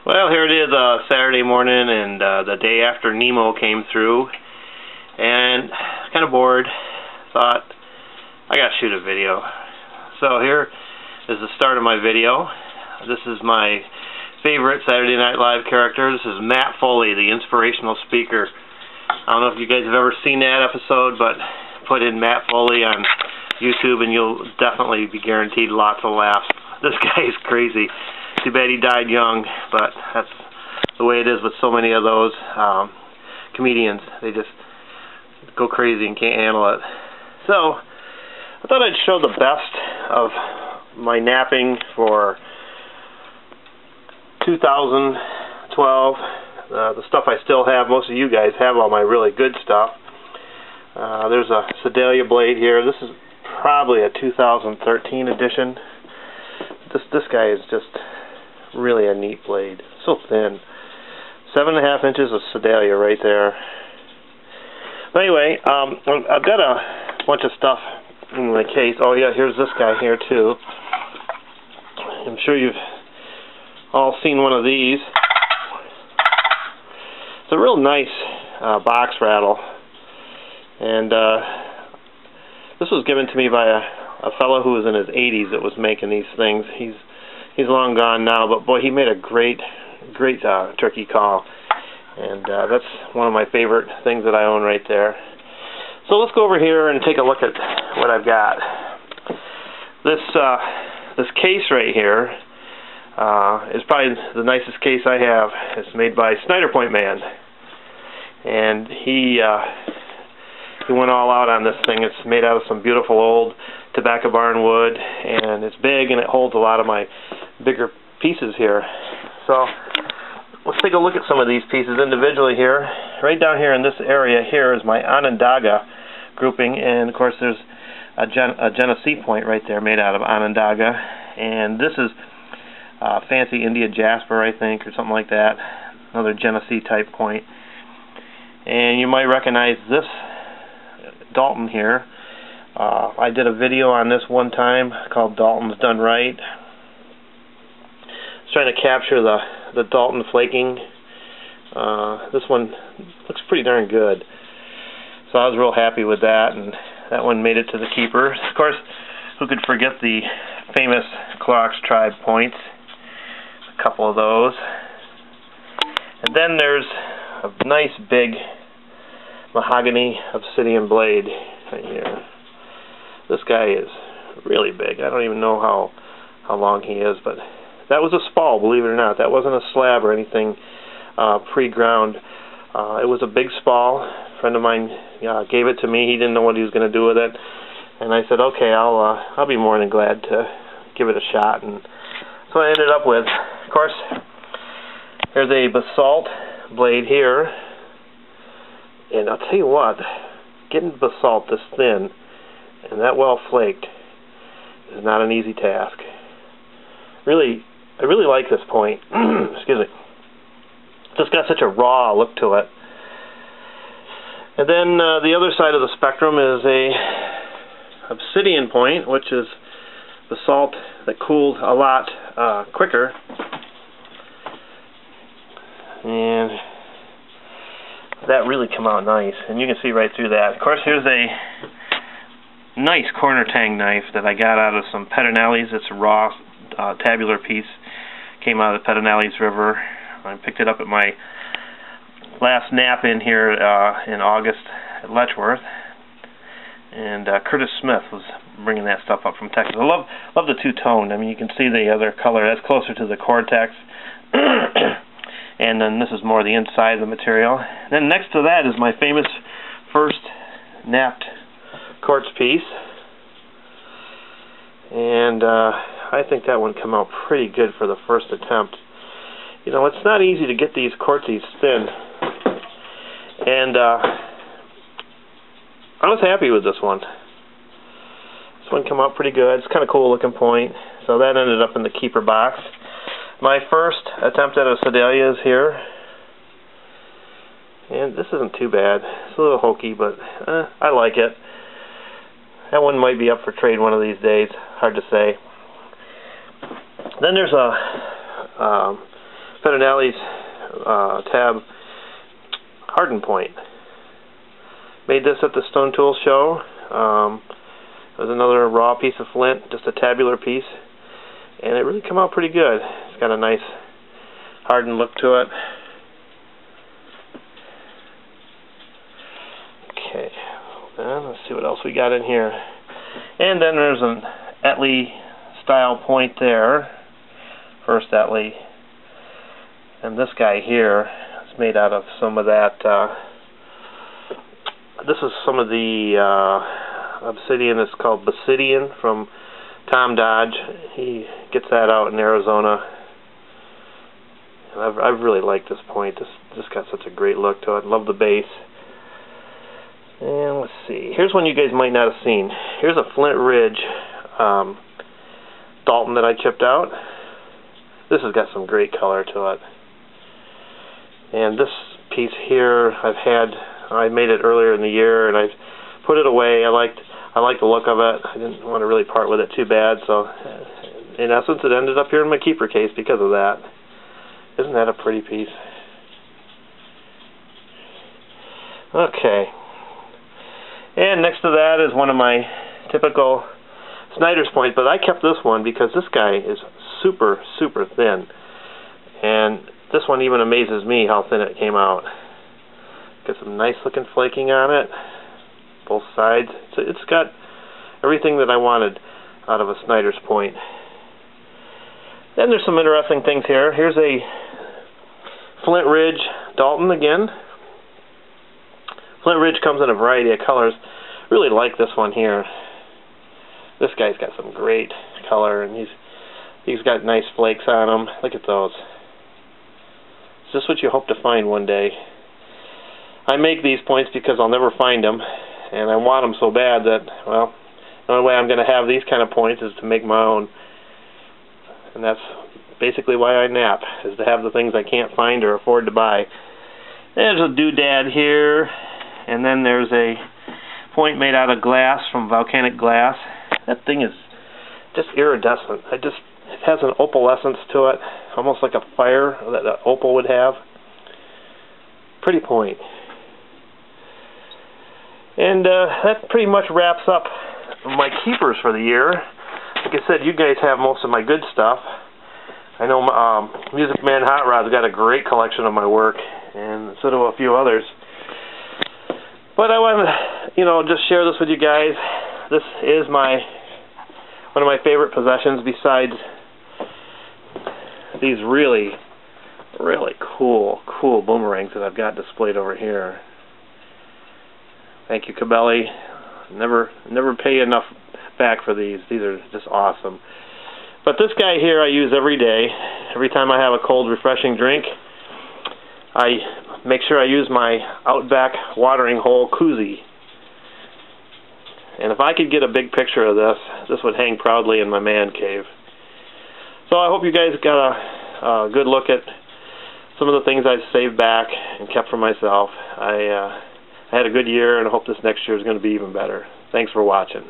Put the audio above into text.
Well, here it is, Saturday morning, and the day after Nemo came through, and kind of bored. Thought I gotta shoot a video. So here is the start of my video. This is my favorite Saturday Night Live character. This is Matt Foley, the inspirational speaker. I don't know if you guys have ever seen that episode, but put in Matt Foley on YouTube and you'll definitely be guaranteed lots of laughs. This guy is crazy. Too bad he died young, but that's the way it is with so many of those comedians. They just go crazy and can't handle it. So I thought I'd show the best of my napping for 2012. The stuff I still have. Most of you guys have all my really good stuff. There's a Sedalia blade here. This is probably a 2013 edition. This guy is just really a neat blade. So thin. 7.5 inches of Sedalia right there. But anyway, I've got a bunch of stuff in my case. Oh yeah, here's this guy here too. I'm sure you've all seen one of these. It's a real nice box rattle, and this was given to me by a fellow who was in his 80s that was making these things. He's long gone now, but boy, he made a great turkey call, and that's one of my favorite things that I own right there. So let's go over here and take a look at what I've got. This case right here is probably the nicest case I have. It's made by Snyder Point Man, and he went all out on this thing. It's made out of some beautiful old tobacco barn wood, and it's big, and it holds a lot of my bigger pieces here. So let's take a look at some of these pieces individually here. Right down here in this area here is my Onondaga grouping, and of course there's a Genesee point right there made out of Onondaga, and this is fancy India jasper, I think, or something like that. Another Genesee type point. And you might recognize this Dalton here. I did a video on this one time called Dalton's Done Right. I was trying to capture the Dalton flaking. This one looks pretty darn good. So I was real happy with that, and that one made it to the keeper. Of course, who could forget the famous Clorox Tribe points? A couple of those. And then there's a nice big mahogany obsidian blade right here. This guy is really big. I don't even know how long he is, but that was a spall, believe it or not. That wasn't a slab or anything pre-ground. It was a big spall. A friend of mine gave it to me. He didn't know what he was going to do with it, and I said, okay, I'll be more than glad to give it a shot. And so I ended up with, of course, there's a basalt blade here, and I'll tell you what, getting basalt this thin and that well flaked is not an easy task. I really like this point. Excuse me. Just got such a raw look to it. And then the other side of the spectrum is a obsidian point, which is basalt that cooled a lot quicker. And that really come out nice, and you can see right through that. Of course, here's a nice corner tang knife that I got out of some Pedernales. It's a raw tabular piece. Came out of the Pedernales River. I picked it up at my last nap in here in August at Letchworth. And Curtis Smith was bringing that stuff up from Texas. I love the two-tone. I mean, you can see the other color. That's closer to the Cortex. And then this is more the inside of the material. Then next to that is my famous first Knapped quartz piece. And I think that one came out pretty good for the first attempt. You know, it's not easy to get these quartzies thin. And I was happy with this one. This one came out pretty good. It's kind of cool looking point. So that ended up in the keeper box. My first attempt at a Sedalia is here, and this isn't too bad. It's a little hokey, but I like it. That one might be up for trade one of these days. Hard to say. Then there's a Pedinelli's tab hardened point. Made this at the Stone Tool show. It was another raw piece of flint, just a tabular piece, and it really came out pretty good. It's got a nice hardened look to it. Okay, and let's see what else we got in here. And then there's an Etley style point there, first Etley, and this guy here is made out of some of that. This is some of the obsidian. It's called Basidian from Tom Dodge. He gets that out in Arizona. And I've really liked this point. This got such a great look to it. Love the base. And let's see. Here's one you guys might not have seen. Here's a Flint Ridge Dalton that I chipped out. This has got some great color to it. And this piece here I made it earlier in the year, and I put it away. I liked the look of it. I didn't want to really part with it too bad, so in essence it ended up here in my keeper case because of that. Isn't that a pretty piece? Okay. And next to that is one of my typical Snyder's point, but I kept this one because this guy is super, super thin. And this one even amazes me how thin it came out. Got some nice looking flaking on it, both sides. So it's got everything that I wanted out of a Snyder's point. Then there's some interesting things here. Here's a Flint Ridge Dalton again. Flint Ridge comes in a variety of colors. Really like this one here. This guy's got some great color, and he's got nice flakes on him. Look at those. It's just what you hope to find one day. I make these points because I'll never find them, and I want them so bad that, well, the only way I'm going to have these kind of points is to make my own. And that's basically why I nap, is to have the things I can't find or afford to buy. There's a doodad here, and then there's a point made out of glass from volcanic glass. That thing is just iridescent. It has an opalescence to it, almost like a fire that an opal would have. Pretty point. And that pretty much wraps up my keepers for the year. Like I said, you guys have most of my good stuff. I know Music Man Hot Rod's got a great collection of my work, and so do a few others. But I want to, just share this with you guys. This is one of my favorite possessions, besides these really, really cool boomerangs that I've got displayed over here. Thank you, Cabelli. Never pay enough back for these. These are just awesome. But this guy here I use every day. Every time I have a cold, refreshing drink, I make sure I use my Outback watering hole koozie. And if I could get a big picture of this would hang proudly in my man cave. So I hope you guys got a good look at some of the things I've saved back and kept for myself. I had a good year, and I hope this next year is going to be even better. Thanks for watching.